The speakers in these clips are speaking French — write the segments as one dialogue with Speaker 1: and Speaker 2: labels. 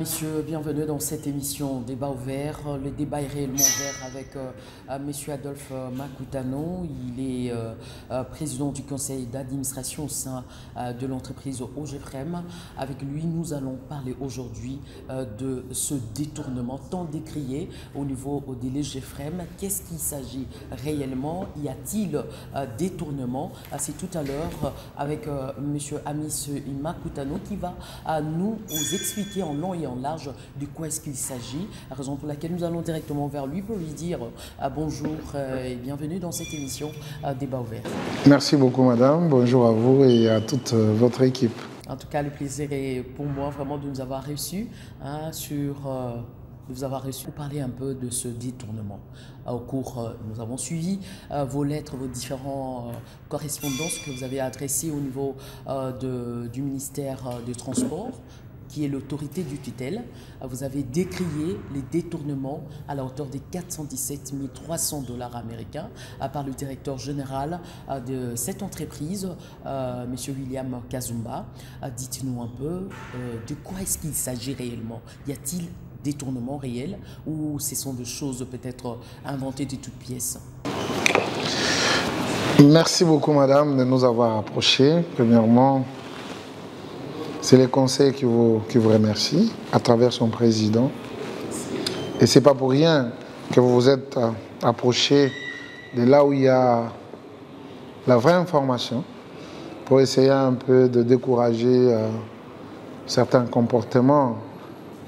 Speaker 1: messieurs, bienvenue dans cette émission Débat ouvert. Le débat est réellement ouvert avec monsieur Adolphe Makutano. Il est président du conseil d'administration au sein de l'entreprise OGEFREM. Avec lui, nous allons parler aujourd'hui de ce détournement tant décrié au niveau de l'OGEFREM. Qu'est-ce qu'il s'agit réellement? Y a-t-il détournement? C'est tout à l'heure avec monsieur Amis Makutano qui va nous expliquer en long et en large de quoi est-ce qu'il s'agit, raison pour laquelle nous allons directement vers lui pour lui dire bonjour et bienvenue dans cette émission Débat ouvert.
Speaker 2: Merci beaucoup madame, bonjour à vous et à toute votre équipe.
Speaker 1: En tout cas, le plaisir est pour moi vraiment de nous avoir reçus pour parler un peu de ce détournement. Au cours, nous avons suivi vos lettres, vos différentes correspondances que vous avez adressées au niveau du ministère des Transports, qui est l'autorité du tutelle. Vous avez décrié les détournements à la hauteur de 417 300 $ américains par le directeur général de cette entreprise, M. William Kazumba. Dites-nous un peu de quoi est-ce qu'il s'agit réellement? Y a-t-il détournement réel ou ce sont des choses peut-être inventées de toutes pièces?
Speaker 2: Merci beaucoup madame de nous avoir approchés. Premièrement, c'est le conseil qui vous remercie à travers son président. Et ce n'est pas pour rien que vous vous êtes approché de là où il y a la vraie information pour essayer un peu de décourager certains comportements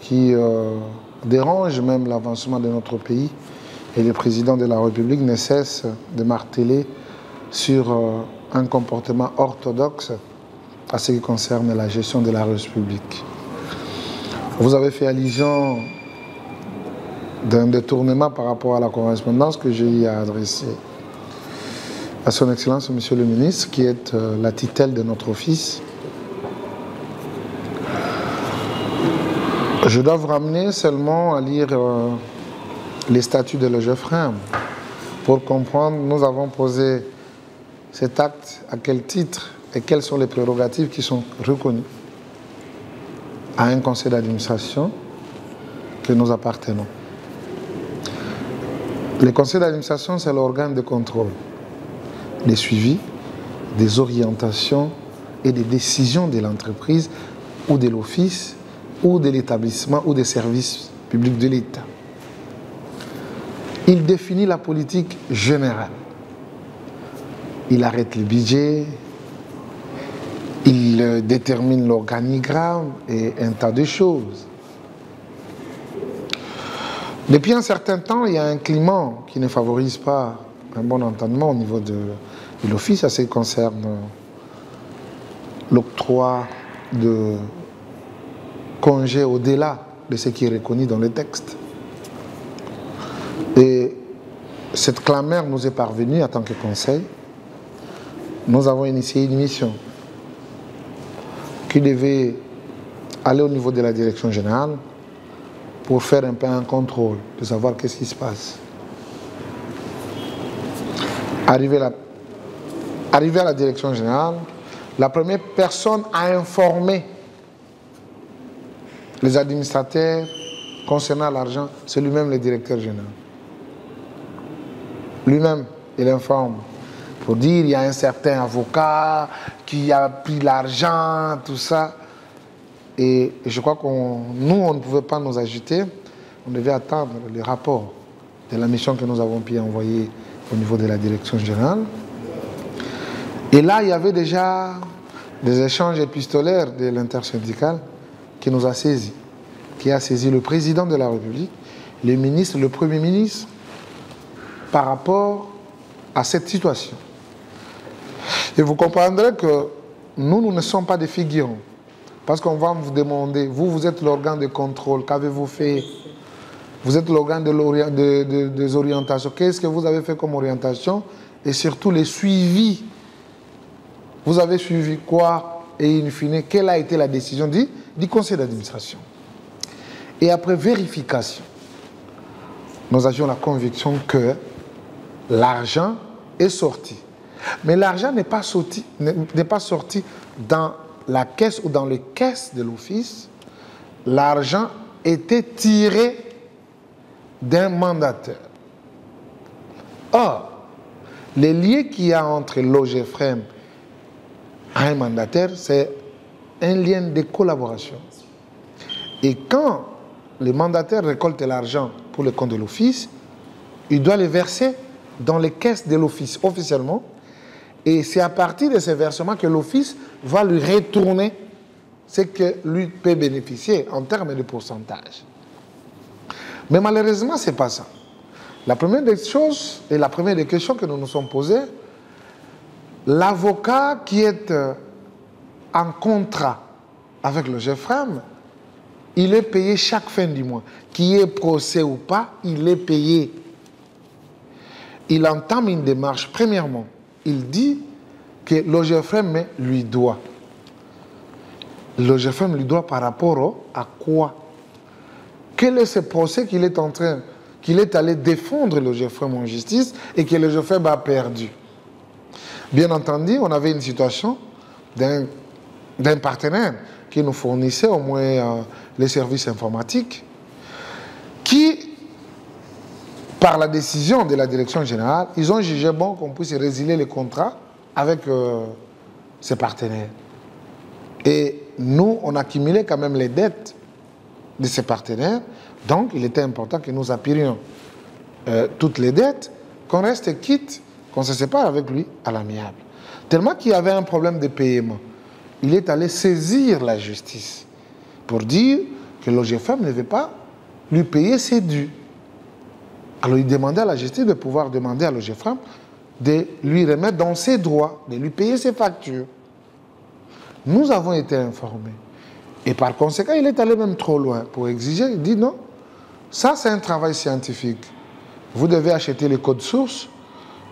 Speaker 2: qui dérangent même l'avancement de notre pays. Et le président de la République ne cesse de marteler sur un comportement orthodoxe à ce qui concerne la gestion de la République. Vous avez fait allusion d'un détournement par rapport à la correspondance que j'ai adressée à son Excellence, Monsieur le Ministre, qui est la tutelle de notre office. Je dois vous ramener seulement à lire les statuts de l'OGEFREM pour comprendre, nous avons posé cet acte à quel titre et quelles sont les prérogatives qui sont reconnues à un conseil d'administration que nous appartenons. Le conseil d'administration, c'est l'organe de contrôle, des suivis, des orientations et des décisions de l'entreprise ou de l'office ou de l'établissement ou des services publics de l'État. Il définit la politique générale. Il arrête le budget, il détermine l'organigramme et un tas de choses. Depuis un certain temps, il y a un climat qui ne favorise pas un bon entendement au niveau de l'office, à ce qui concerne l'octroi de congés au-delà de ce qui est reconnu dans le texte. Et cette clameur nous est parvenue en tant que conseil. Nous avons initié une mission qui devait aller au niveau de la direction générale pour faire un peu un contrôle, de savoir qu'est-ce qui se passe. Arrivé à la direction générale, la première personne à informer les administrateurs concernant l'argent, c'est lui-même le directeur général. Lui-même, il informe pour dire il y a un certain avocat qui a pris l'argent, tout ça. Et je crois qu'on ne pouvait pas nous agiter. On devait attendre le rapport de la mission que nous avons pu envoyer au niveau de la direction générale. Et là, il y avait déjà des échanges épistolaires de l'intersyndicale qui nous a saisis, qui a saisi le président de la République, le ministre, le Premier ministre, par rapport à cette situation. Et vous comprendrez que nous ne sommes pas des figurants. Parce qu'on va vous demander, vous êtes l'organe de contrôle, qu'avez-vous fait? Vous êtes l'organe des orientations. Qu'est-ce que vous avez fait comme orientation? Et surtout les suivis. Vous avez suivi quoi? Et in fine, quelle a été la décision du conseil d'administration? Et après vérification, nous avions la conviction que l'argent est sorti. Mais l'argent n'est pas sorti dans la caisse ou dans les caisses de l'office. L'argent était tiré d'un mandataire. Or, les liens qu'il y a entre l'OGFREM et un mandataire, c'est un lien de collaboration. Et quand le mandataire récolte l'argent pour le compte de l'office, il doit le verser dans les caisses de l'office officiellement. Et c'est à partir de ces versements que l'office va lui retourner ce que lui peut bénéficier en termes de pourcentage. Mais malheureusement, ce n'est pas ça. La première des choses et la première des questions que nous nous sommes posées, l'avocat qui est en contrat avec le GFREM, il est payé chaque fin du mois. Qu'il y ait procès ou pas, il est payé. Il entame une démarche. Premièrement, il dit que l'OGFREM lui doit. L'OGFREM lui doit par rapport à quoi? Quel est ce procès qu'il est allé défendre l'OGFREM en justice et que l'OGFREM a perdu? Bien entendu, on avait une situation d'un partenaire qui nous fournissait au moins les services informatiques qui, par la décision de la direction générale, ils ont jugé bon qu'on puisse résilier les contrats avec ces partenaires. Et nous, on accumulait quand même les dettes de ces partenaires. Donc, il était important que nous appurions toutes les dettes, qu'on reste quitte, qu'on se sépare avec lui à l'amiable. Tellement qu'il y avait un problème de paiement. Il est allé saisir la justice pour dire que l'OGFREM ne veut pas lui payer ses dus. Alors, il demandait à la justice de pouvoir demander à l'OGFREM de lui remettre dans ses droits, de lui payer ses factures. Nous avons été informés. Et par conséquent, il est allé même trop loin pour exiger. Il dit non, ça c'est un travail scientifique. Vous devez acheter les codes sources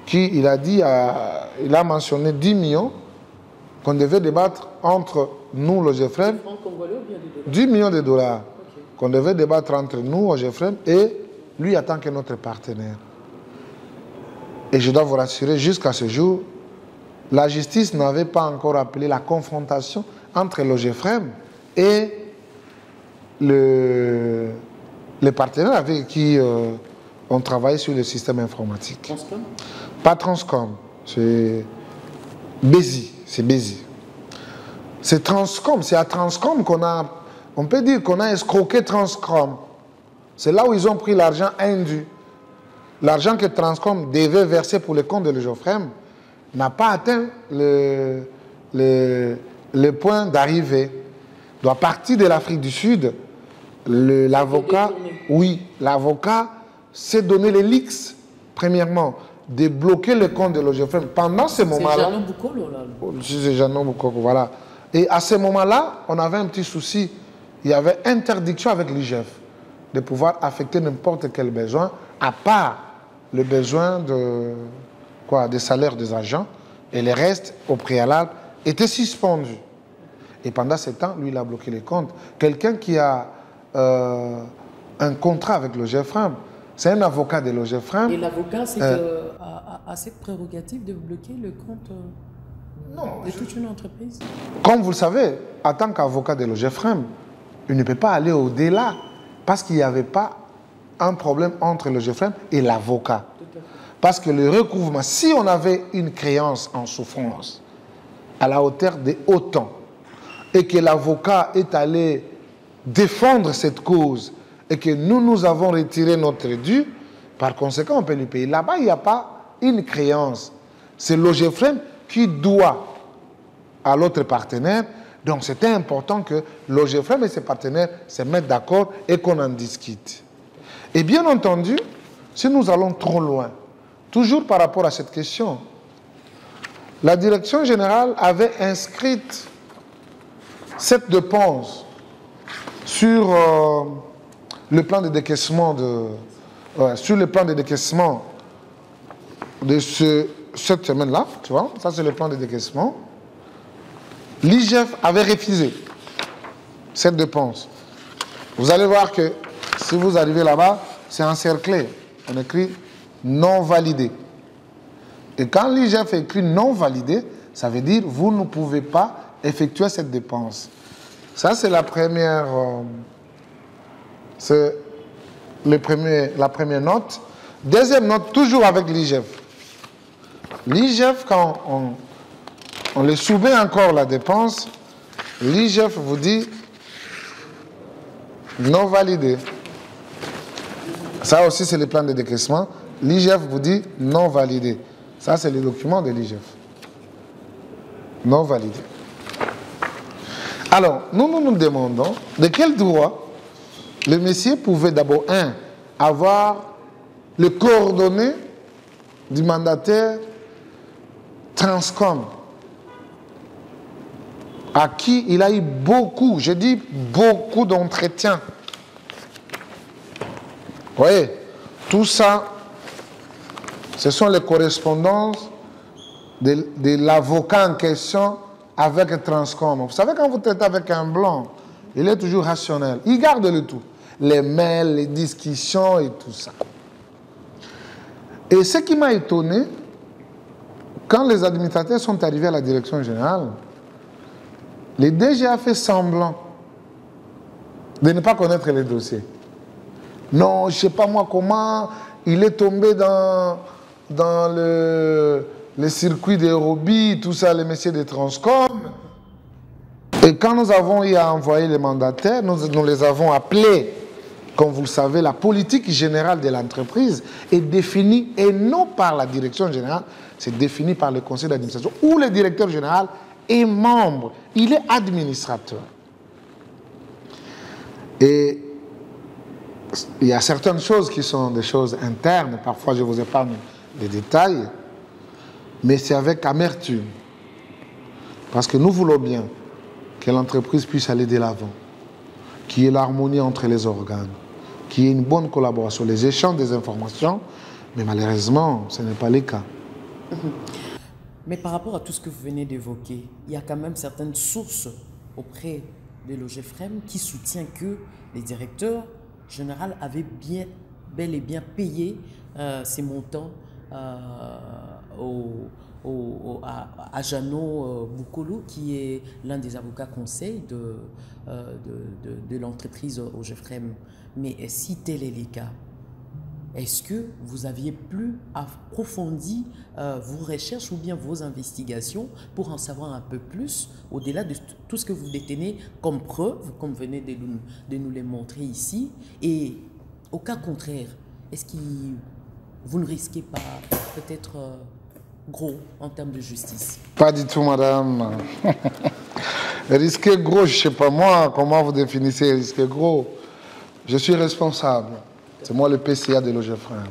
Speaker 2: qui, il a dit, il a mentionné 10 millions qu'on devait débattre entre nous, l'OGFREM, 10 millions de dollars qu'on devait débattre entre nous, l'OGFREM, et lui en tant que notre partenaire. Et je dois vous rassurer, jusqu'à ce jour, la justice n'avait pas encore appelé la confrontation entre l'OGFREM et les partenaires avec qui on travaille sur le système informatique.
Speaker 1: Transcom?
Speaker 2: Pas Transcom, c'est Bézi. C'est Bézi. C'est Transcom, c'est à Transcom qu'on a, on peut dire qu'on a escroqué Transcom. C'est là où ils ont pris l'argent indu. L'argent que Transcom devait verser pour les comptes de l'OGFREM n'a pas atteint le point d'arrivée. Doit partir de l'Afrique du Sud. L'avocat, oui, l'avocat s'est donné les leaks, premièrement, de bloquer le compte de l'OGFREM. Pendant ce moment-là...
Speaker 1: C'est Jeannot Boukolo, là.
Speaker 2: C'est Jeannot Boukolo, voilà. Et à ce moment-là, on avait un petit souci. Il y avait interdiction avec l'IGF de pouvoir affecter n'importe quel besoin, à part le besoin des salaires des agents, et le reste, au préalable, était suspendu. Et pendant ce temps, lui, il a bloqué les comptes. Quelqu'un qui a un contrat avec l'OGFREM, c'est un avocat de l'OGFREM.
Speaker 1: Et l'avocat, a cette prérogative de bloquer le compte de toute une entreprise?
Speaker 2: Comme vous le savez, en tant qu'avocat de l'OGFREM, il ne peut pas aller au-delà parce qu'il n'y avait pas un problème entre l'OGFREM et l'avocat. Parce que le recouvrement, si on avait une créance en souffrance à la hauteur de autant, et que l'avocat est allé défendre cette cause, et que nous avons retiré notre dû, par conséquent, on peut lui payer. Là-bas, il n'y a pas une créance. C'est l'OGFREM qui doit à l'autre partenaire. Donc, c'était important que l'OGFREM et ses partenaires se mettent d'accord et qu'on en discute. Et bien entendu, si nous allons trop loin, toujours par rapport à cette question, la direction générale avait inscrit cette dépense sur le plan de décaissement de cette semaine-là, tu vois, ça c'est le plan de décaissement. L'IGF avait refusé cette dépense. Vous allez voir que si vous arrivez là-bas, c'est encerclé. On écrit non validé. Et quand l'IGF écrit non validé, ça veut dire vous ne pouvez pas effectuer cette dépense. Ça, c'est la première C'est la première note. Deuxième note, toujours avec l'IGF. L'IGF, quand on les soumet encore la dépense, l'IGF vous dit non validé. Ça aussi, c'est le plan de décaissement. L'IGF vous dit non validé. Ça, c'est le document de l'IGF. Non validé. Alors, nous demandons de quel droit le monsieur pouvait d'abord, avoir les coordonnées du mandataire Transcom, à qui il a eu beaucoup, je dis beaucoup d'entretiens. Vous voyez, tout ça, ce sont les correspondances de l'avocat en question avec Transcom. Vous savez, quand vous traitez avec un blanc, il est toujours rationnel. Il garde le tout. Les mails, les discussions et tout ça. Et ce qui m'a étonné, quand les administrateurs sont arrivés à la direction générale, le DG a fait semblant de ne pas connaître les dossiers. Non, je ne sais pas moi comment, il est tombé dans le circuit des Roby, tout ça, les messieurs de Transcom. Et quand nous avons eu à envoyer les mandataires, nous les avons appelés. Comme vous le savez, la politique générale de l'entreprise est définie, et non par la direction générale, c'est défini par le conseil d'administration, où le directeur général est membre, il est administrateur. Et il y a certaines choses qui sont des choses internes, parfois je vous épargne les détails, mais c'est avec amertume. Parce que nous voulons bien que l'entreprise puisse aller de l'avant, qu'il y ait l'harmonie entre les organes, qu'il y ait une bonne collaboration, les échanges des informations, mais malheureusement, ce n'est pas le cas.
Speaker 1: Mais par rapport à tout ce que vous venez d'évoquer, il y a quand même certaines sources auprès de l'OGFREM qui soutiennent que les directeurs généraux avaient bel et bien payé ces montants à Jeannot Boukoulou, qui est l'un des avocats conseils de l'entreprise OGFREM. Mais si tel est le cas, est-ce que vous aviez plus approfondi vos recherches ou bien vos investigations pour en savoir un peu plus au-delà de tout ce que vous détenez comme preuve, comme vous venez de nous les montrer ici? Et au cas contraire, est-ce que vous ne risquez pas peut-être gros en termes de justice?
Speaker 2: Pas du tout, madame. Risquer gros, je ne sais pas moi, comment vous définissez risquer gros? Je suis responsable. C'est moi le PCA de l'OGFREM.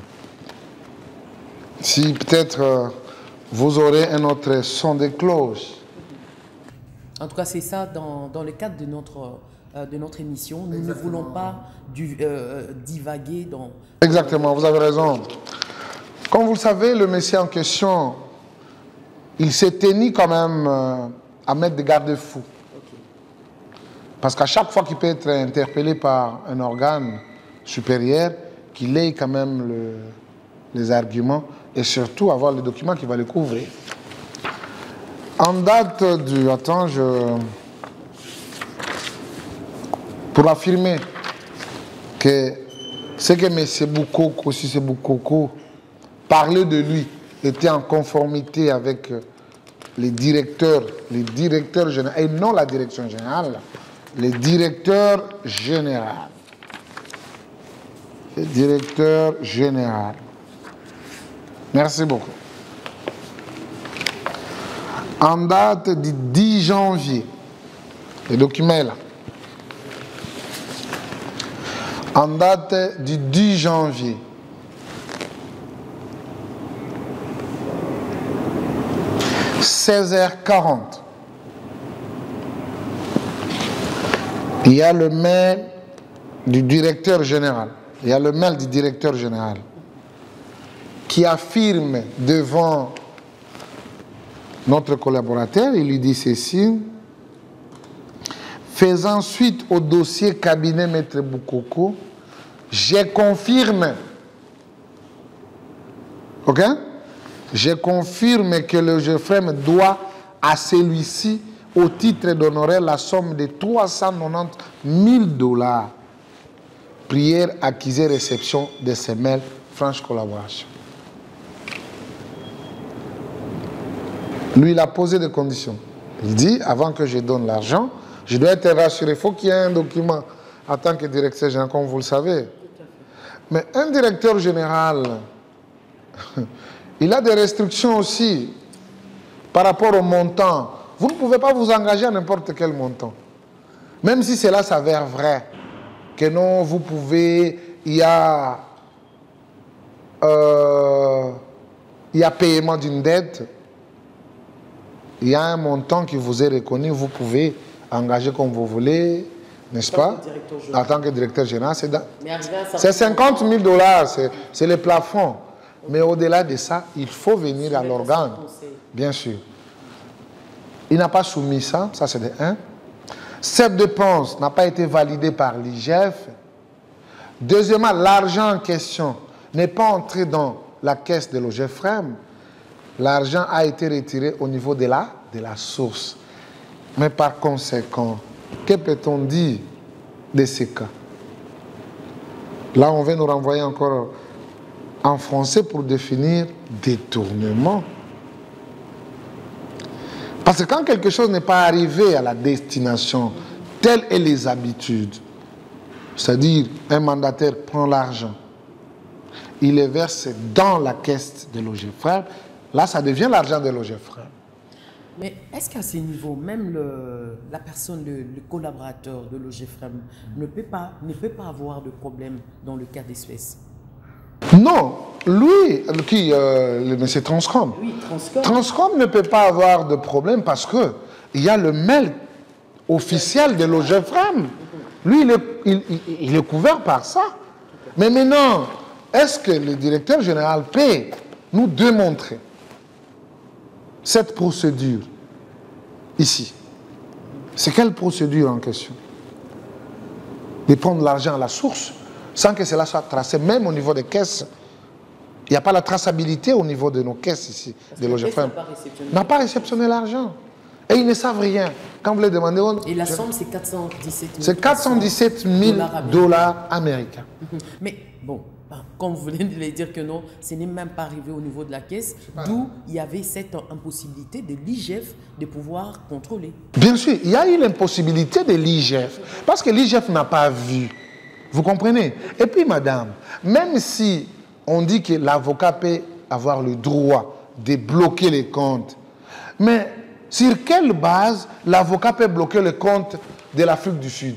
Speaker 2: Si peut-être vous aurez un autre son de cloche.
Speaker 1: En tout cas, c'est ça dans le cadre de notre émission. Nous ne voulons pas divaguer dans...
Speaker 2: Exactement, vous avez raison. Comme vous le savez, le monsieur en question, il s'est tenu quand même à mettre des garde-fous. Parce qu'à chaque fois qu'il peut être interpellé par un organe supérieur, qu'il ait quand même les arguments et surtout avoir le document qui va le couvrir. En date du... Attends, pour affirmer que ce que M. Boukoko, si c'est Boukoko, parlait de lui, était en conformité avec les directeurs généraux, et non la direction générale, les directeurs généraux. Le directeur général. Merci beaucoup. En date du 10 janvier, le document est là. En date du 10 janvier, « 16h40, il y a le mail du directeur général. Il y a le mail du directeur général qui affirme devant notre collaborateur, il lui dit ceci: faisant suite au dossier cabinet Maître Boukoko, je confirme, ok? Je confirme que le GFREM doit à celui-ci, au titre d'honorer, la somme de 390 000 $. prière, acquisition, réception des semelles, franche collaboration. Lui, il a posé des conditions. Il dit, avant que je donne l'argent, je dois être rassuré. Il faut qu'il y ait un document en tant que directeur général, comme vous le savez. Mais un directeur général, il a des restrictions aussi par rapport au montant. Vous ne pouvez pas vous engager à n'importe quel montant. Même si cela s'avère vrai, que non, vous pouvez, il y a paiement d'une dette, il y a un montant qui vous est reconnu, vous pouvez engager comme vous voulez, n'est-ce pas? En tant que directeur général, c'est 50 000 $, c'est le plafond. Mais au-delà de ça, il faut venir à l'organe, bien sûr. Il n'a pas soumis ça, ça c'est de 1. Cette dépense n'a pas été validée par l'IGF. Deuxièmement, l'argent en question n'est pas entré dans la caisse de l'OGFREM. L'argent a été retiré au niveau de la source. Mais par conséquent, que peut-on dire de ces cas? Là, on va nous renvoyer encore en français pour définir détournement. Parce que quand quelque chose n'est pas arrivé à la destination, telles sont les habitudes, c'est-à-dire un mandataire prend l'argent, il le verse dans la caisse de l'OGFREM, là ça devient l'argent de l'OGFREM.
Speaker 1: Mais est-ce qu'à ce niveau, même la personne, le collaborateur de l'OGFREM ne peut pas avoir de problème dans le cas d'espèce?
Speaker 2: Non, lui, le monsieur Transcom.
Speaker 1: Oui, Transcom.
Speaker 2: Transcom ne peut pas avoir de problème parce qu'il y a le mail officiel de l'OGFREM. Lui, il est couvert par ça. Mais maintenant, est-ce que le directeur général peut nous démontrer cette procédure ici? C'est quelle procédure en question? De prendre l'argent à la source sans que cela soit tracé, même au niveau des caisses. Il n'y a pas la traçabilité au niveau de nos caisses ici, de l'OGFREM. N'a pas réceptionné l'argent. Et ils ne savent rien. Quand vous les demandez...
Speaker 1: Et la somme, c'est 417 000
Speaker 2: C'est 417 000 $ américains.
Speaker 1: Mais bon, comme vous venez de le dire que non, ce n'est même pas arrivé au niveau de la caisse, d'où il y avait cette impossibilité de l'IGF de pouvoir contrôler.
Speaker 2: Bien sûr, il y a eu l'impossibilité de l'IGF, parce que l'IGF n'a pas vu. Vous comprenez? Et puis, madame, même si on dit que l'avocat peut avoir le droit de bloquer les comptes, mais sur quelle base l'avocat peut bloquer les comptes de l'Afrique du Sud?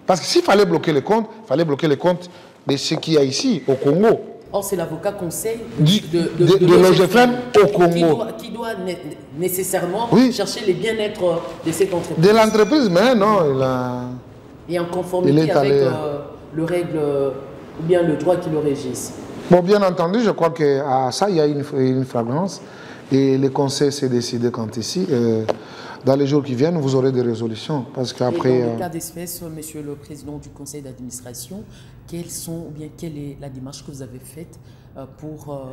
Speaker 2: Parce que s'il fallait bloquer les comptes, il fallait bloquer les comptes de ce qu'il y a ici, au Congo.
Speaker 1: Or, c'est l'avocat conseil
Speaker 2: de l'OGFREM au Congo.
Speaker 1: Qui doit nécessairement
Speaker 2: oui.
Speaker 1: chercher le bien-être de cette entreprise.
Speaker 2: De l'entreprise, mais non, il a...
Speaker 1: Et en conformité avec le règle, ou bien le droit qui le régisse.
Speaker 2: Bon, bien entendu, je crois qu'à ça, il y a une flagrance. Et le conseil s'est décidé quand ici, dans les jours qui viennent, vous aurez des résolutions. Parce qu'après...
Speaker 1: Dans le cas d'espèce, monsieur le président du conseil d'administration, quelle est la démarche que vous avez faite pour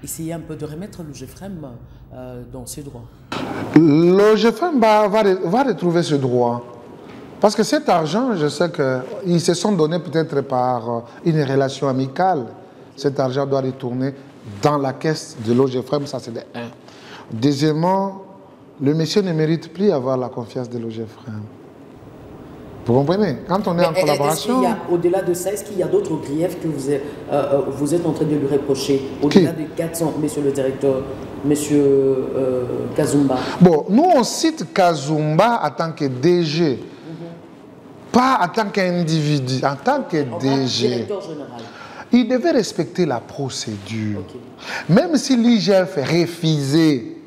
Speaker 1: essayer un peu de remettre l'OGFREM dans ses droits?
Speaker 2: L'OGFREM va retrouver ce droit. Parce que cet argent, je sais qu'ils se sont donnés peut-être par une relation amicale. Cet argent doit retourner dans la caisse de l'OGFREM, ça c'est de 1. Deuxièmement, le monsieur ne mérite plus avoir la confiance de l'OGFREM. Vous comprenez? Quand on est en collaboration...
Speaker 1: Au-delà de ça, est-ce qu'il y a d'autres griefs que vous êtes en train de lui reprocher? Au-delà des 400, monsieur le directeur, monsieur Kazumba.
Speaker 2: Bon, nous on cite Kazumba en tant que DG. Pas en tant qu'individu, en tant que DG.
Speaker 1: Directeur général.
Speaker 2: Il devait respecter la procédure. Okay. Même si l'IGF refusait,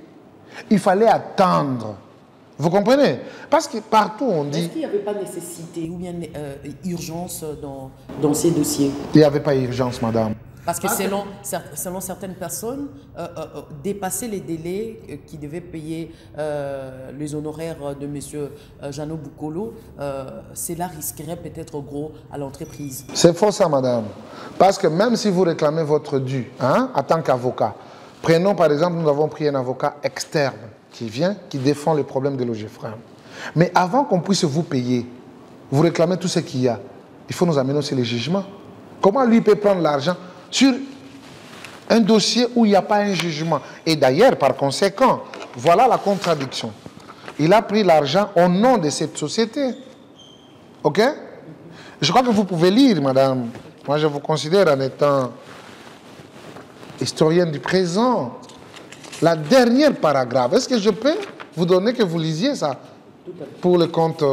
Speaker 2: il fallait attendre. Vous comprenez? Parce que partout on dit...
Speaker 1: Est-ce qu'il n'y avait pas nécessité ou bien urgence dans ces dossiers?
Speaker 2: Il n'y avait pas urgence, madame.
Speaker 1: Parce que selon certaines personnes, dépasser les délais qui devaient payer les honoraires de M. Jeannot Boukolo, cela risquerait peut-être gros à l'entreprise.
Speaker 2: C'est faux ça, madame. Parce que même si vous réclamez votre dû, hein, en tant qu'avocat, prenons par exemple, nous avons pris un avocat externe qui vient, qui défend les problèmes de l'OGFREM. Mais avant qu'on puisse vous payer, vous réclamez tout ce qu'il y a. il faut nous amener aussi les jugements. Comment lui peut prendre l'argent sur un dossier où il n'y a pas un jugement? Et d'ailleurs, par conséquent, voilà la contradiction. Il a pris l'argent au nom de cette société. OK? Je crois que vous pouvez lire, madame. Moi, je vous considère en étant historienne du présent. La dernière paragraphe. Est-ce que je peux vous donner que vous lisiez ça pour le compte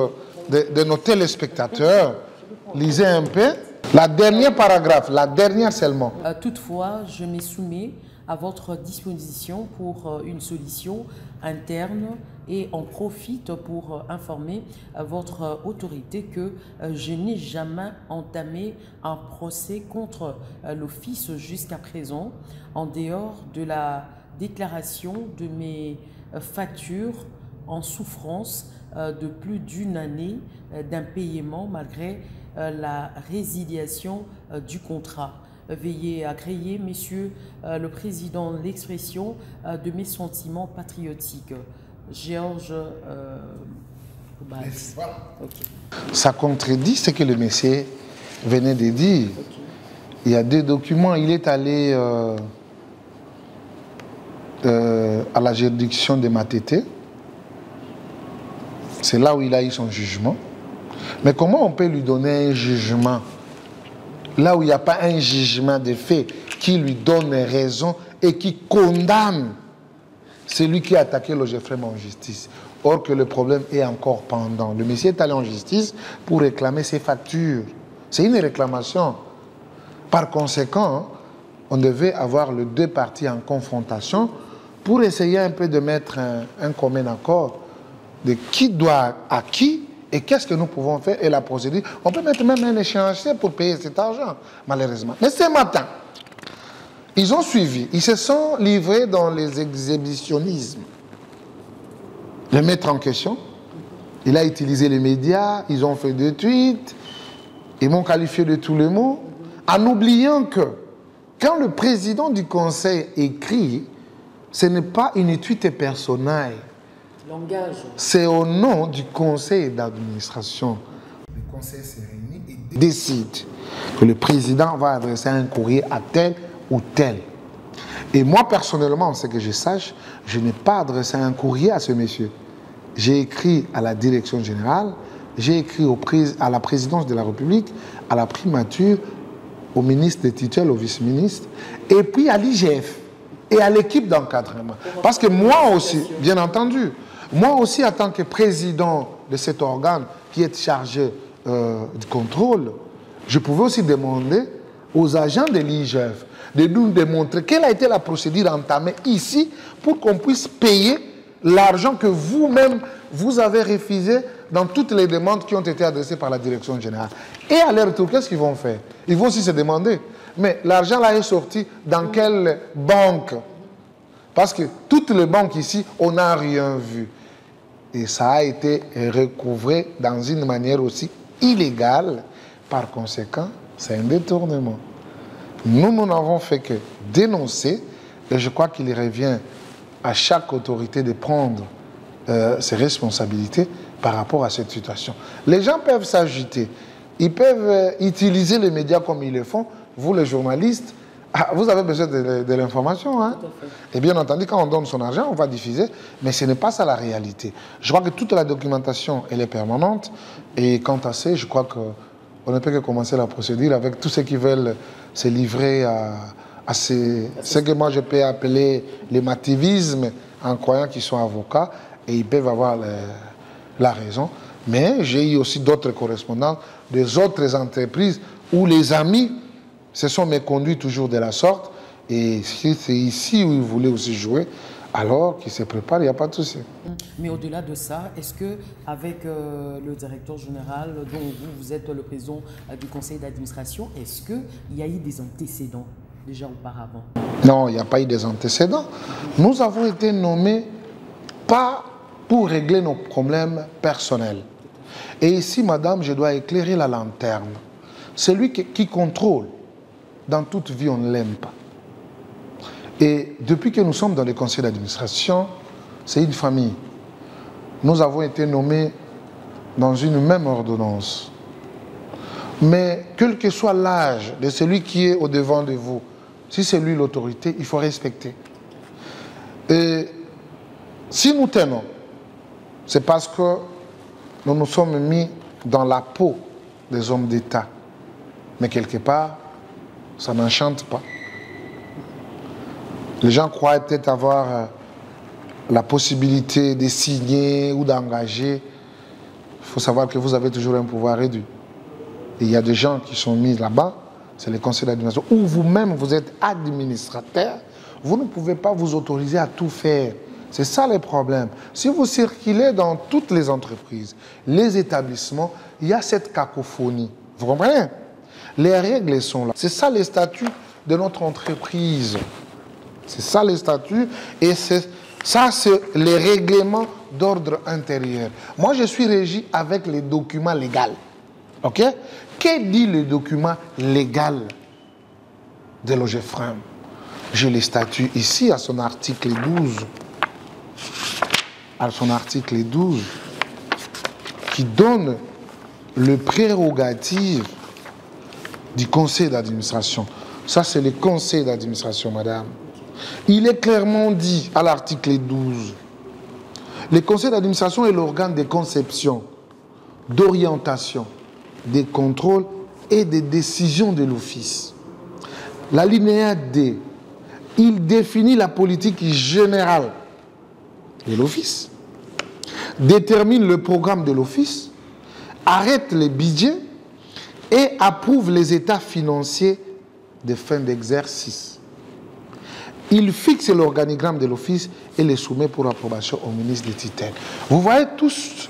Speaker 2: de nos téléspectateurs? Lisez un peu. La dernière paragraphe, la dernière seulement.
Speaker 1: Toutefois, je me soumets à votre disposition pour une solution interne et en profite pour informer votre autorité que je n'ai jamais entamé un procès contre l'Office jusqu'à présent, en dehors de la déclaration de mes factures en souffrance de plus d'une année d'impayement malgré la résiliation du contrat. Veuillez agréer, Monsieur le Président, l'expression de mes sentiments patriotiques. Georges Baz. Okay.
Speaker 2: Ça contredit ce que le monsieur venait de dire. Okay. Il y a deux documents. Il est allé à la juridiction de Matete. C'est là où il a eu son jugement. Mais comment on peut lui donner un jugement là où il n'y a pas un jugement de fait qui lui donne raison et qui condamne celui qui a attaqué le Geoffrey en justice? Or que le problème est encore pendant. Le monsieur est allé en justice pour réclamer ses factures. C'est une réclamation. Par conséquent, on devait avoir les deux parties en confrontation pour essayer un peu de mettre un commun accord de qui doit à qui et qu'est-ce que nous pouvons faire et la procédure. On peut mettre même un échéancier pour payer cet argent, malheureusement. Mais ce matin, ils ont suivi, ils se sont livrés dans les exhibitionnismes. Le maître en question, il a utilisé les médias, ils ont fait des tweets, ils m'ont qualifié de tous les mots, en oubliant que quand le président du conseil écrit, ce n'est pas une tweet personnelle. C'est au nom du conseil d'administration. Le conseil se réunit et décide que le président va adresser un courrier à tel ou tel. Et moi, personnellement, ce que je sache, je n'ai pas adressé un courrier à ce monsieur. J'ai écrit à la direction générale, j'ai écrit à la présidence de la République, à la primature, au ministre des tutelles, au vice-ministre, et puis à l'IGF et à l'équipe d'encadrement. Parce que moi aussi, bien entendu, moi aussi, en tant que président de cet organe qui est chargé du contrôle, je pouvais aussi demander aux agents de l'IGF de nous démontrer quelle a été la procédure entamée ici pour qu'on puisse payer l'argent que vous-même, vous avez refusé dans toutes les demandes qui ont été adressées par la direction générale. Et à leur retour, qu'est-ce qu'ils vont faire? Ils vont aussi se demander, mais l'argent là est sorti dans quelle banque? Parce que toutes les banques ici, on n'a rien vu. Et ça a été recouvré dans une manière aussi illégale. Par conséquent, c'est un détournement. Nous n'avons fait que dénoncer, et je crois qu'il revient à chaque autorité de prendre ses responsabilités par rapport à cette situation. Les gens peuvent s'agiter, ils peuvent utiliser les médias comme ils le font. Vous, les journalistes, vous avez besoin de l'information. Hein? Et bien entendu, quand on donne son argent, on va diffuser, mais ce n'est pas ça la réalité. Je crois que toute la documentation, elle est permanente. Et quant à ça, je crois qu'on ne peut que commencer la procédure avec tous ceux qui veulent se livrer à ce que moi je peux appeler l'émativisme en croyant qu'ils sont avocats et ils peuvent avoir la raison. Mais j'ai eu aussi d'autres correspondants des autres entreprises où les amis se sont méconduits toujours de la sorte. Et si c'est ici où ils voulaient aussi jouer, alors qu'ils se préparent, il n'y a pas de souci.
Speaker 1: Mais au-delà de ça, est-ce qu'avec le directeur général, dont vous êtes le président du conseil d'administration, est-ce qu'il y a eu des antécédents déjà auparavant?
Speaker 2: Non, il n'y a pas eu des antécédents. Nous avons été nommés pas pour régler nos problèmes personnels. Et ici, madame, je dois éclairer la lanterne. Celui qui contrôle, dans toute vie, on ne l'aime pas. Et depuis que nous sommes dans le conseil d'administration, c'est une famille. Nous avons été nommés dans une même ordonnance. Mais quel que soit l'âge de celui qui est au-devant de vous, si c'est lui l'autorité, il faut respecter. Et si nous tenons, c'est parce que nous nous sommes mis dans la peau des hommes d'État. Mais quelque part, ça n'enchante pas. Les gens croient peut-être avoir la possibilité de signer ou d'engager. Il faut savoir que vous avez toujours un pouvoir réduit. Et il y a des gens qui sont mis là-bas, c'est les conseils d'administration, où vous-même vous êtes administrateur, vous ne pouvez pas vous autoriser à tout faire. C'est ça le problème. Si vous circulez dans toutes les entreprises, les établissements, il y a cette cacophonie. Vous comprenez? Les règles sont là. C'est ça les statuts de notre entreprise. C'est ça les statuts et ça c'est les règlements d'ordre intérieur. Moi je suis régi avec les documents légaux. Ok? Que dit le document légal de l'OGEFREM? J'ai les statuts ici à son article 12. À son article 12 qui donne le prérogative du conseil d'administration. Ça c'est le conseil d'administration, madame. Il est clairement dit à l'article 12. Le conseil d'administration est l'organe de conception, d'orientation, de contrôle et de décision de l'office. L'alinéa D, il définit la politique générale de l'office, détermine le programme de l'office, arrête les budgets et approuve les états financiers de fin d'exercice. Il fixe l'organigramme de l'office et les soumet pour approbation au ministre des tutelles. Vous voyez, tous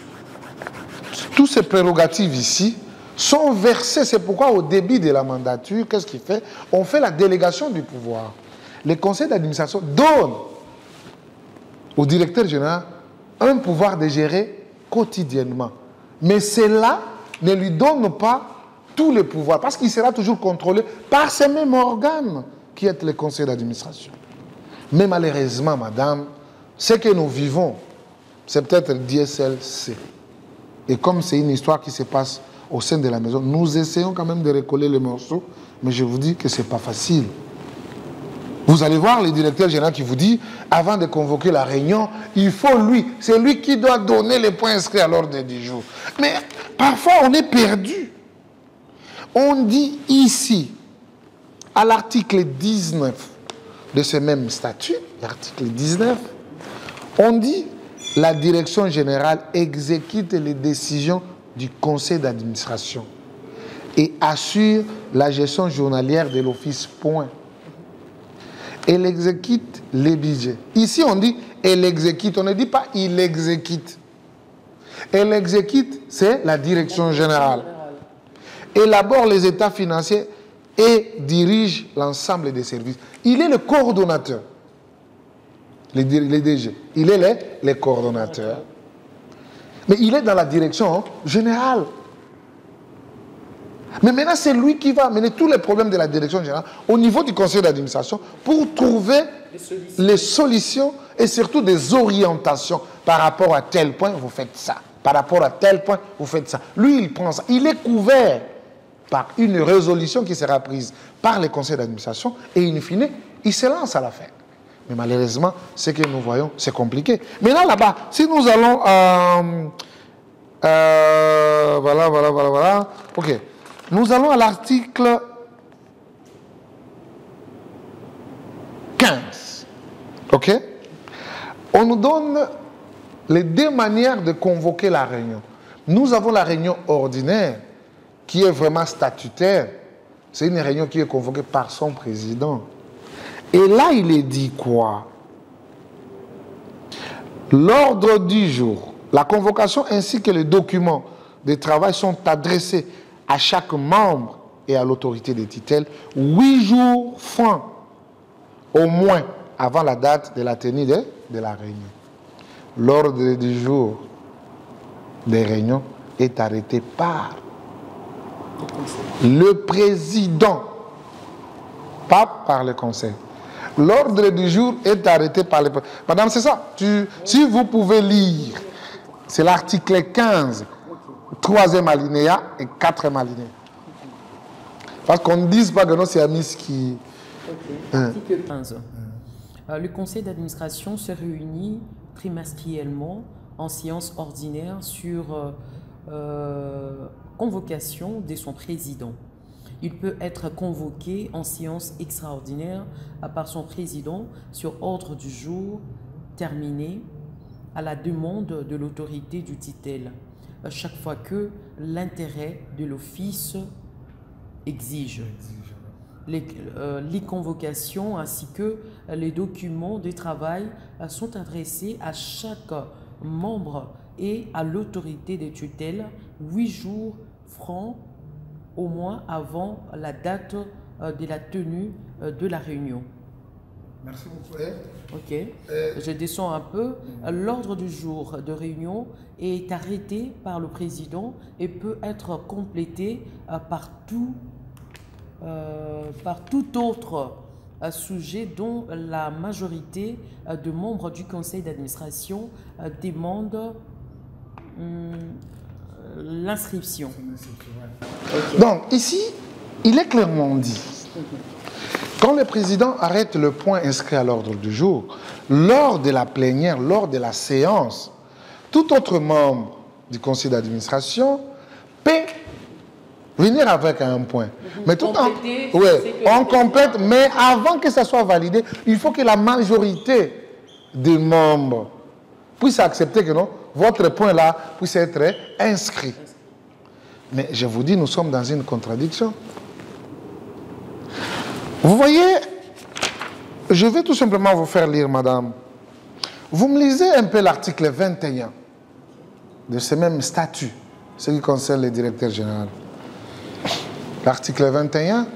Speaker 2: ces prérogatives ici sont versées. C'est pourquoi au début de la mandature, qu'est-ce qu'il fait? On fait la délégation du pouvoir. Le conseil d'administration donne au directeur général un pouvoir de gérer quotidiennement. Mais cela ne lui donne pas tout le pouvoir, parce qu'il sera toujours contrôlé par ces mêmes organes qui est le conseil d'administration. Mais malheureusement, madame, ce que nous vivons, c'est peut-être le DSLC. Et comme c'est une histoire qui se passe au sein de la maison, nous essayons quand même de recoller les morceaux, mais je vous dis que ce n'est pas facile. Vous allez voir le directeur général qui vous dit, avant de convoquer la réunion, il faut lui, c'est lui qui doit donner les points inscrits à l'ordre du jour. Mais parfois, on est perdu. On dit ici, à l'article 19 de ce même statut, l'article 19, on dit la direction générale exécute les décisions du conseil d'administration et assure la gestion journalière de l'office, point. Elle exécute les budgets. Ici, on dit elle exécute, on ne dit pas il exécute. Elle exécute, c'est la direction générale. Élabore les états financiers et dirige l'ensemble des services. Il est le coordonnateur. Le DG. Il est le coordonnateur. Mais il est dans la direction générale. Mais maintenant, c'est lui qui va amener tous les problèmes de la direction générale au niveau du conseil d'administration pour trouver les solutions et surtout des orientations. Par rapport à tel point, vous faites ça. Par rapport à tel point, vous faites ça. Lui, il prend ça. Il est couvert par une résolution qui sera prise par les conseils d'administration et in fine, il se lance à l'affaire. Mais malheureusement, ce que nous voyons, c'est compliqué. Maintenant, là-bas, si nous allons... voilà. OK. Nous allons à l'article 15. OK? On nous donne les deux manières de convoquer la réunion. Nous avons la réunion ordinaire, qui est vraiment statutaire. C'est une réunion qui est convoquée par son président. Et là, il est dit quoi? L'ordre du jour, la convocation ainsi que les documents de travail sont adressés à chaque membre et à l'autorité des tutelles 8 jours francs, au moins avant la date de la tenue de la réunion. L'ordre du jour des réunions est arrêté par le président, pas par le conseil. L'ordre du jour est arrêté par le président. Madame, c'est ça. Si vous pouvez lire, c'est l'article 15, 3e alinéa et 4e alinéa. Parce qu'on ne dise pas que non, c'est Amis qui...
Speaker 1: Ok. Article 15. Le conseil d'administration se réunit trimestriellement en séance ordinaire sur convocation de son président. Il peut être convoqué en séance extraordinaire par son président sur ordre du jour terminé à la demande de l'autorité du titel, chaque fois que l'intérêt de l'office exige. Les convocations ainsi que les documents de travail sont adressés à chaque membre et à l'autorité de tutelle 8 jours francs au moins avant la date de la tenue de la réunion.
Speaker 2: Merci beaucoup.
Speaker 1: Ok, je descends un peu. L'ordre du jour de réunion est arrêté par le président et peut être complété par tout autre sujet dont la majorité de membres du conseil d'administration demande l'inscription.
Speaker 2: Okay. Donc ici, il est clairement dit, quand le président arrête le point inscrit à l'ordre du jour, lors de la plénière, lors de la séance, tout autre membre du conseil d'administration peut venir avec un point. Mais tout on complète, mais avant que ça soit validé, il faut que la majorité des membres puisse accepter que non, votre point là puisse être inscrit. Mais je vous dis, nous sommes dans une contradiction. Vous voyez, je vais tout simplement vous faire lire, madame. Vous me lisez un peu l'article 21 de ce même statut, ce qui concerne le directeur général. L'article 21.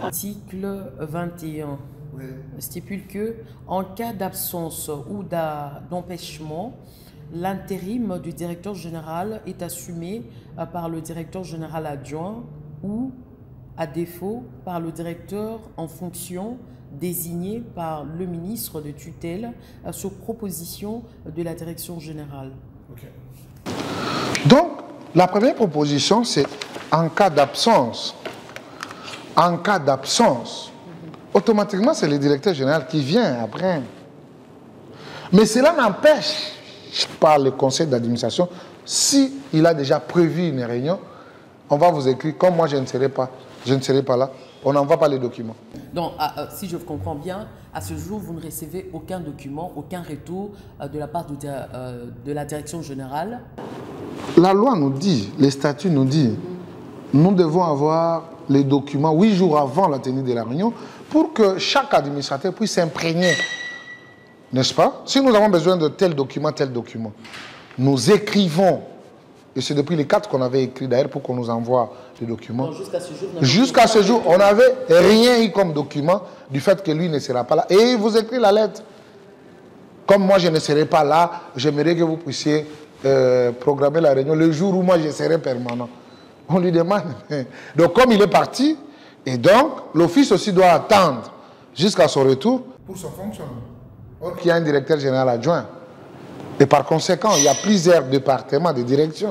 Speaker 1: Article 21 stipule que, en cas d'absence ou d'empêchement, l'intérim du directeur général est assumé par le directeur général adjoint ou, à défaut, par le directeur en fonction désigné par le ministre de tutelle sur proposition de la direction générale.
Speaker 2: Okay. Donc, la première proposition, c'est en cas d'absence. En cas d'absence, automatiquement, c'est le directeur général qui vient après. Mais cela n'empêche pas le conseil d'administration, s'il a déjà prévu une réunion, on va vous écrire, comme moi je ne serai pas là, on n'envoie pas les documents.
Speaker 1: Donc, si je comprends bien, à ce jour, vous ne recevez aucun document, aucun retour de la part de la direction générale.
Speaker 2: La loi nous dit, les statuts nous disent, nous devons avoir les documents 8 jours avant la tenue de la réunion pour que chaque administrateur puisse s'imprégner. N'est-ce pas? Si nous avons besoin de tel document, nous écrivons. Et c'est depuis les 4 qu'on avait écrit d'ailleurs pour qu'on nous envoie les documents. Jusqu'à ce jour, on n'avait rien eu comme document du fait que lui ne sera pas là. Et il vous écrit la lettre. Comme moi je ne serai pas là, j'aimerais que vous puissiez programmer la réunion le jour où moi je serai permanent. On lui demande. Donc comme il est parti, et donc l'office aussi doit attendre jusqu'à son retour pour son fonctionnement. Or qu'il y a un directeur général adjoint. Et par conséquent, il y a plusieurs départements de direction.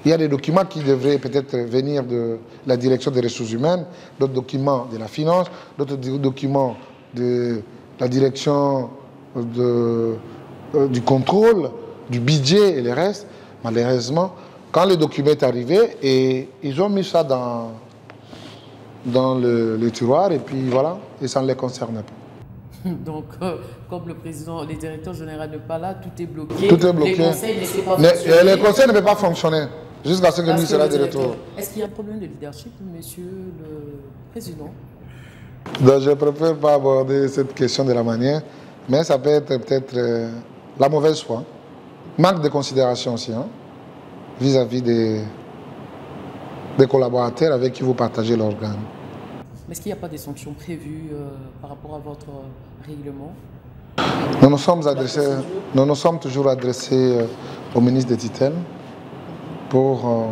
Speaker 2: Il y a des documents qui devraient peut-être venir de la direction des ressources humaines, d'autres documents de la finance, d'autres documents de la direction du contrôle, du budget et le reste. Malheureusement, quand le document est arrivé, et ils ont mis ça dans le tiroir, et puis voilà, et ça ne les concerne pas.
Speaker 1: Donc, comme le directeur général n'est pas là, tout est bloqué.
Speaker 2: Tout est bloqué.
Speaker 1: Les conseils ne peuvent pas fonctionner.
Speaker 2: Les conseils ne peuvent pas fonctionner jusqu'à ce que lui sera de retour.
Speaker 1: Est-ce qu'il y a un problème de leadership, monsieur le président?
Speaker 2: Donc, je ne préfère pas aborder cette question de la manière, mais ça peut être peut-être la mauvaise foi. Manque de considération aussi, vis-à-vis des collaborateurs avec qui vous partagez l'organe.
Speaker 1: Est-ce qu'il n'y a pas des sanctions prévues par rapport à votre règlement? Nous nous sommes toujours adressés au ministre de tutelle pour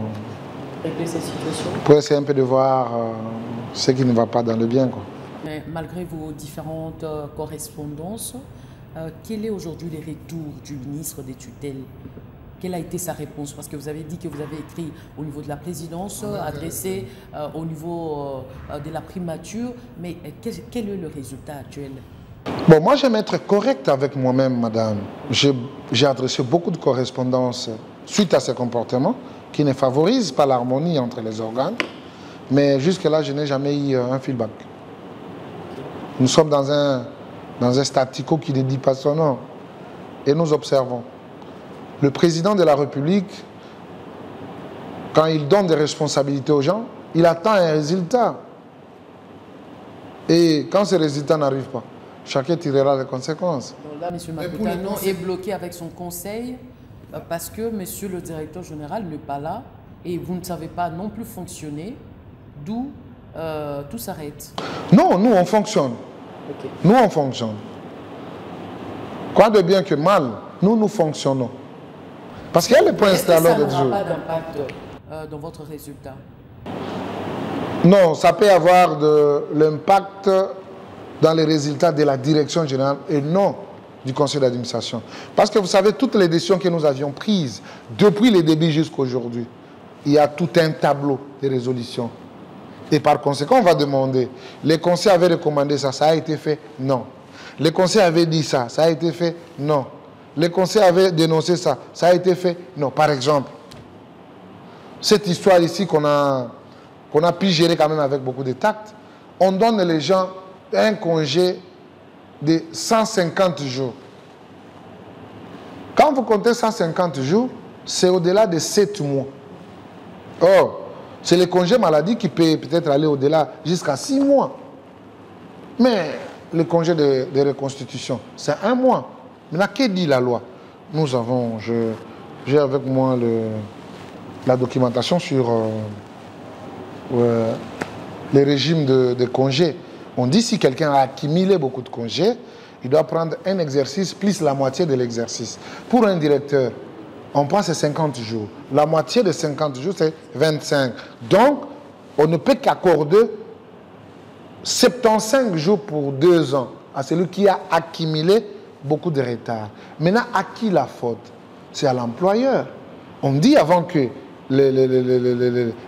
Speaker 1: régler cette situation.
Speaker 2: Pour essayer un peu de voir ce qui ne va pas dans le bien, quoi.
Speaker 1: Mais malgré vos différentes correspondances, quel est aujourd'hui le retour du ministre des tutelles? Quelle a été sa réponse? Parce que vous avez dit que vous avez écrit au niveau de la présidence, adressé au niveau de la primature, mais quel est le résultat actuel?
Speaker 2: Bon, moi j'aime être correct avec moi-même, madame. J'ai adressé beaucoup de correspondances suite à ces comportements qui ne favorisent pas l'harmonie entre les organes, mais jusque-là, je n'ai jamais eu un feedback. Nous sommes dans un statu quo qui ne dit pas son nom, et nous observons. Le président de la République, quand il donne des responsabilités aux gens, il attend un résultat. Et quand ce résultat n'arrive pas, chacun tirera les conséquences.
Speaker 1: Donc là, M. Makutano est bloqué avec son conseil parce que M. le directeur général n'est pas là et vous ne savez pas non plus fonctionner, d'où tout s'arrête.
Speaker 2: Non, nous on fonctionne.
Speaker 1: Okay.
Speaker 2: Nous on fonctionne. Quoi de bien que mal, nous fonctionnons. Parce qu'il y a les points installés à l'ordre du jour.
Speaker 1: Ça n'aura pas d'impact dans votre résultat?
Speaker 2: Non, ça peut avoir de l'impact dans les résultats de la direction générale et non du conseil d'administration. Parce que vous savez, toutes les décisions que nous avions prises depuis le début jusqu'à aujourd'hui, il y a tout un tableau de résolution. Et par conséquent, on va demander, les conseils avaient recommandé ça, ça a été fait? Non. Les conseils avaient dit ça, ça a été fait? Non. Les conseils avaient dénoncé ça, ça a été fait? Non. Par exemple, cette histoire ici qu'on a pu gérer quand même avec beaucoup de tact, on donne les gens un congé de 150 jours. Quand vous comptez 150 jours, c'est au-delà de 7 mois. Or, c'est le congé maladie qui peut peut-être aller au-delà jusqu'à 6 mois. Mais le congé de reconstitution, c'est 1 mois. Maintenant, que dit la loi? Nous avons, j'ai avec moi la documentation sur les régimes de congés. On dit si quelqu'un a accumulé beaucoup de congés, il doit prendre un exercice plus la moitié de l'exercice. Pour un directeur, on prend ces 50 jours. La moitié de 50 jours, c'est 25. Donc, on ne peut qu'accorder 75 jours pour 2 ans à celui qui a accumulé beaucoup de retard. Maintenant, à qui la faute? C'est à l'employeur. On dit avant que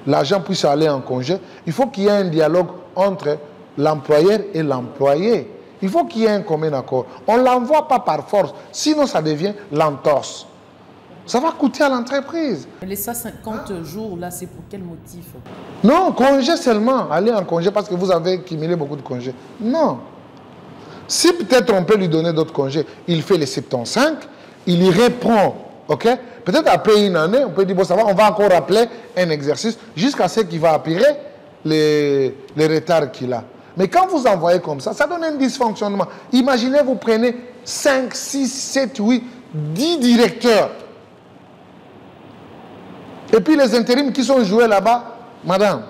Speaker 2: l'agent puisse aller en congé, il faut qu'il y ait un dialogue entre l'employeur et l'employé. Il faut qu'il y ait un commun accord. On ne l'envoie pas par force, sinon ça devient l'entorse. Ça va coûter à l'entreprise.
Speaker 1: Les 150 jours, là, c'est pour quel motif?
Speaker 2: Non, congé seulement. Aller en congé parce que vous avez cumulé beaucoup de congés. Non. Si peut-être on peut lui donner d'autres congés, il fait les 75, il y reprend, ok? Peut-être après une année, on peut dire, bon, ça va, on va encore rappeler un exercice jusqu'à ce qu'il va appuyer les retards qu'il a. Mais quand vous envoyez comme ça donne un dysfonctionnement. Imaginez, vous prenez 5, 6, 7, 8, 10 directeurs. Et puis les intérims qui sont joués là-bas, madame.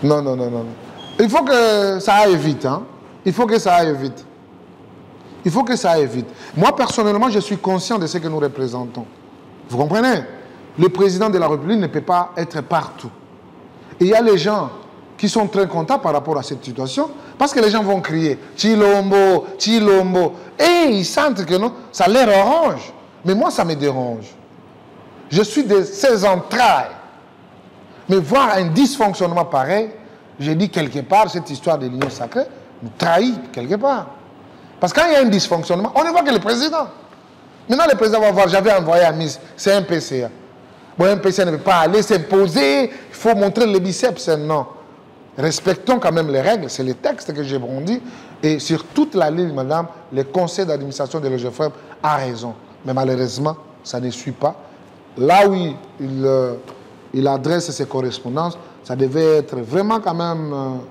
Speaker 2: Non. Il faut que ça aille vite. Hein? Il faut que ça aille vite. Il faut que ça aille vite. Moi, personnellement, je suis conscient de ce que nous représentons. Vous comprenez? Le président de la République ne peut pas être partout. Et il y a les gens qui sont très contents par rapport à cette situation, parce que les gens vont crier « Chilombo, Chilombo ». Et ils sentent que non, ça leur arrange. Mais moi, ça me dérange. Je suis de ses entrailles. Mais voir un dysfonctionnement pareil, j'ai dit quelque part, cette histoire de l'union sacrée nous trahit quelque part. Parce que quand il y a un dysfonctionnement, on ne voit que le président. Maintenant, le président va voir, j'avais envoyé à Miss, c'est un PCA. Bon, un PCA ne peut pas aller s'imposer, il faut montrer le biceps, non. Respectons quand même les règles, c'est les textes que j'ai brandis. Et sur toute la ligne, madame, le conseil d'administration de l'EGFM a raison. Mais malheureusement, ça ne suit pas. Là où il adresse ses correspondances, ça devait être vraiment quand même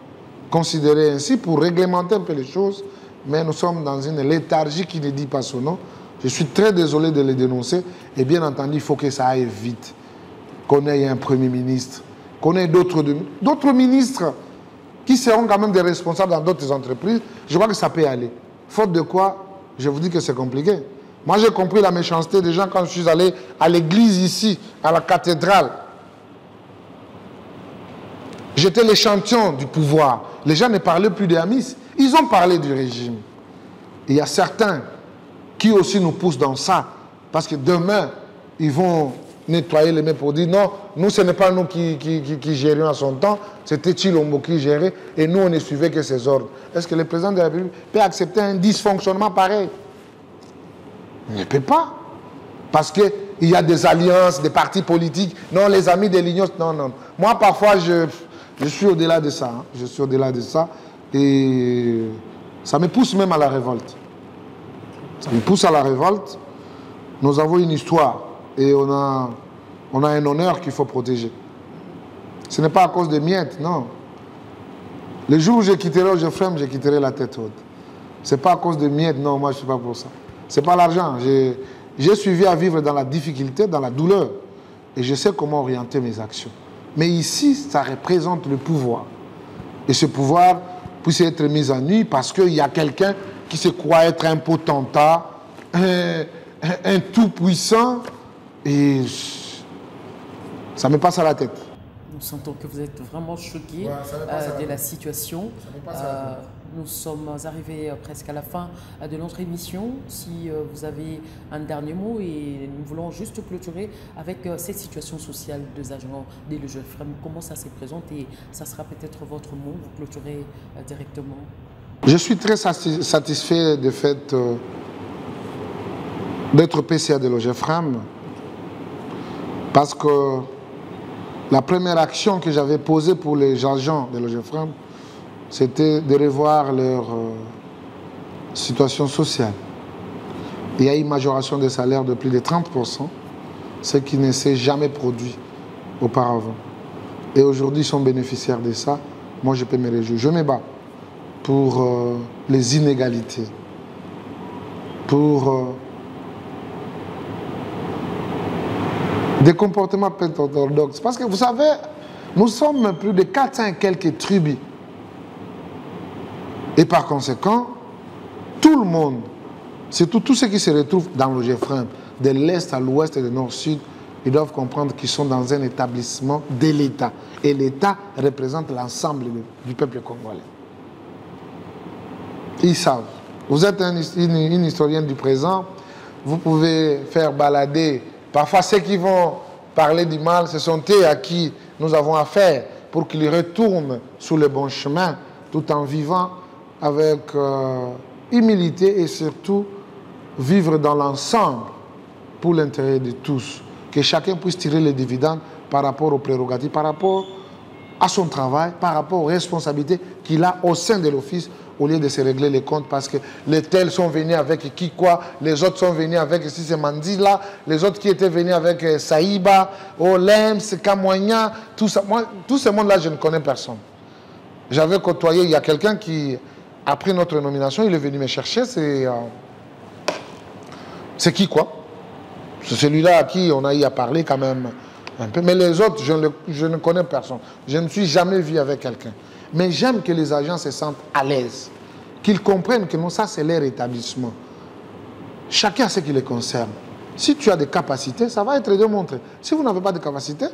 Speaker 2: considéré ainsi pour réglementer un peu les choses. Mais nous sommes dans une léthargie qui ne dit pas son nom. Je suis très désolé de les dénoncer. Et bien entendu, il faut que ça aille vite. Qu'on ait un Premier ministre, qu'on ait d'autres ministres qui seront quand même des responsables dans d'autres entreprises. Je crois que ça peut aller. Faute de quoi, je vous dis que c'est compliqué. Moi, j'ai compris la méchanceté des gens quand je suis allé à l'église ici, à la cathédrale. J'étais l'échantillon du pouvoir. Les gens ne parlaient plus de Amis. Ils ont parlé du régime. Et il y a certains qui aussi nous poussent dans ça, Parce que demain, ils vont nettoyer les mains pour dire non, nous, ce n'est pas nous qui gérions à son temps, c'était Chilombo qui gérait et nous, on ne suivait que ses ordres. Est-ce que le président de la République peut accepter un dysfonctionnement pareil? Il ne peut pas. Parce qu'il y a des alliances, des partis politiques. Non, les amis de l'Union, non, non. Moi, parfois, je suis au-delà de ça. Hein. Je suis au-delà de ça. Et ça me pousse même à la révolte. Ça me pousse à la révolte. Nous avons une histoire et on a un honneur qu'il faut protéger. Ce n'est pas à cause des miettes, non. Le jour où je quitterai Ogefrem, je quitterai la tête haute. Ce n'est pas à cause des miettes, non, moi je ne suis pas pour ça. Ce n'est pas l'argent. J'ai suivi à vivre dans la difficulté, dans la douleur. Et je sais comment orienter mes actions. Mais ici, ça représente le pouvoir. Et ce pouvoir puisse être mis en nu parce qu'il y a quelqu'un qui se croit être un potentat, un tout-puissant. Et ça me passe à la tête.
Speaker 1: Nous sentons que vous êtes vraiment choqués de la situation. Nous sommes arrivés presque à la fin de notre émission. Si vous avez un dernier mot, et nous voulons juste clôturer avec cette situation sociale des agents de l'Ogefrem. Comment ça se présente et ça sera peut-être votre mot, vous clôturez directement.
Speaker 2: Je suis très satisfait du fait d'être PCA de l'Ogefrem parce que la première action que j'avais posée pour les agents de l'Ogefrem, c'était de revoir leur situation sociale. Il y a eu une majoration des salaires de plus de 30%, ce qui ne s'est jamais produit auparavant. Et aujourd'hui, ils sont bénéficiaires de ça. Moi, je peux me réjouir. Je me bats pour les inégalités, pour des comportements orthodoxes. Parce que vous savez, nous sommes plus de 400 et quelques tribus. Et par conséquent, tout le monde, surtout tous ceux qui se retrouvent dans l'Ogefrem, de l'Est à l'Ouest et du Nord-Sud, ils doivent comprendre qu'ils sont dans un établissement de l'État. Et l'État représente l'ensemble du peuple congolais. Ils savent. Vous êtes une historienne du présent, vous pouvez faire balader. Parfois, ceux qui vont parler du mal, ce sont eux à qui nous avons affaire pour qu'ils retournent sur le bon chemin, tout en vivant avec humilité et surtout vivre dans l'ensemble pour l'intérêt de tous. Que chacun puisse tirer les dividendes par rapport aux prérogatives, par rapport à son travail, par rapport aux responsabilités qu'il a au sein de l'office, au lieu de se régler les comptes parce que les tels sont venus avec qui quoi, les autres sont venus avec si c'est Mandila, les autres qui étaient venus avec Saïba, Olems, Kamoigna, tout ça. Moi, tout ce monde-là, je ne connais personne. J'avais côtoyé, il y a quelqu'un qui, après notre nomination, il est venu me chercher, c'est qui quoi? C'est celui-là à qui on a eu à parler quand même un peu. Mais les autres, je ne connais personne. Je ne suis jamais vu avec quelqu'un. Mais j'aime que les agents se sentent à l'aise. Qu'ils comprennent que non, ça c'est leur établissement. Chacun a ce qui les concerne. Si tu as des capacités, ça va être démontré. Si vous n'avez pas de capacités,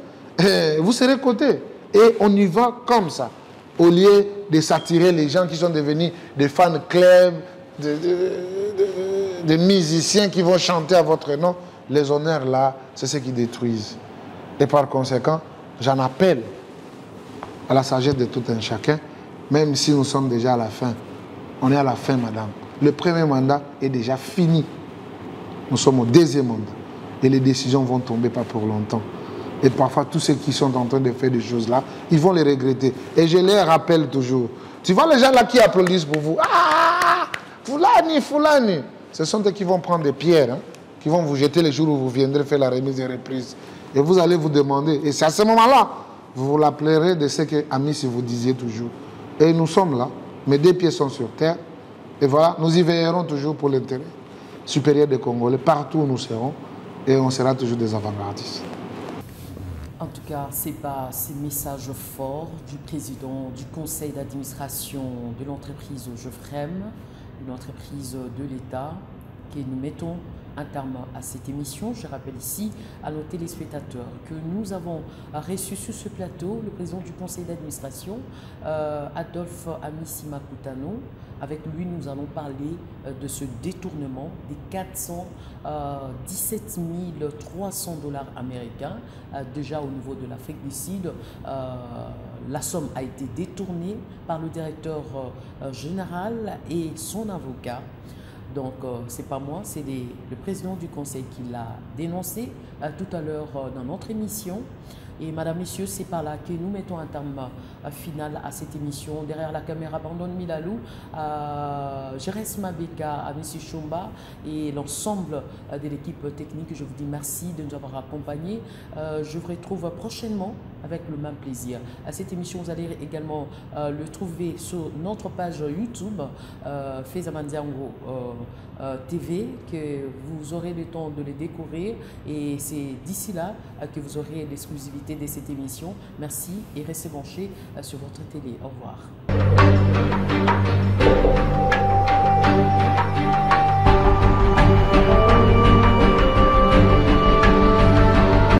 Speaker 2: vous serez coté. Et on y va comme ça. Au lieu de s'attirer les gens qui sont devenus des fans clubs, des musiciens qui vont chanter à votre nom. Les honneurs là, c'est ce qui détruisent. Et par conséquent, j'en appelle à la sagesse de tout un chacun, même si nous sommes déjà à la fin. On est à la fin, madame. Le premier mandat est déjà fini. Nous sommes au deuxième mandat. Et les décisions vont tomber pas pour longtemps. Et parfois, tous ceux qui sont en train de faire des choses là, ils vont les regretter. Et je les rappelle toujours. Tu vois les gens là qui applaudissent pour vous. Ah, Foulani, Foulani. Ce sont eux qui vont prendre des pierres, hein, qui vont vous jeter les jours où vous viendrez faire la remise et reprise. Et vous allez vous demander, et c'est à ce moment-là, vous vous l'appellerez de ce que Amissi vous disiez toujours. Et nous sommes là, mes deux pieds sont sur terre, et voilà, nous y veillerons toujours pour l'intérêt supérieur des Congolais, partout où nous serons, et on sera toujours des avant-gardistes.
Speaker 1: En tout cas, c'est pas ces messages forts du président du conseil d'administration de l'entreprise Ogefrem, une entreprise de l'État, que nous mettons un terme à cette émission. Je rappelle ici à nos téléspectateurs que nous avons reçu sur ce plateau le président du conseil d'administration, Adolphe Amissi Makutano. Avec lui, nous allons parler de ce détournement des 417 300 $ américains. Déjà au niveau de l'Afrique du Sud, la somme a été détournée par le directeur général et son avocat. Donc, ce n'est pas moi, c'est le président du conseil qui l'a dénoncé tout à l'heure dans notre émission. Et madame, messieurs, c'est par là que nous mettons un terme final à cette émission. Derrière la caméra, Bandon Milalou, Jerez Mabeka, à M. Chomba et l'ensemble de l'équipe technique. Je vous dis merci de nous avoir accompagnés. Je vous retrouve prochainement avec le même plaisir. À cette émission, vous allez également le trouver sur notre page YouTube, Fezamandiango TV, que vous aurez le temps de les découvrir. Et c'est d'ici là que vous aurez l'exclusivité de cette émission. Merci et restez branchés sur votre télé. Au revoir.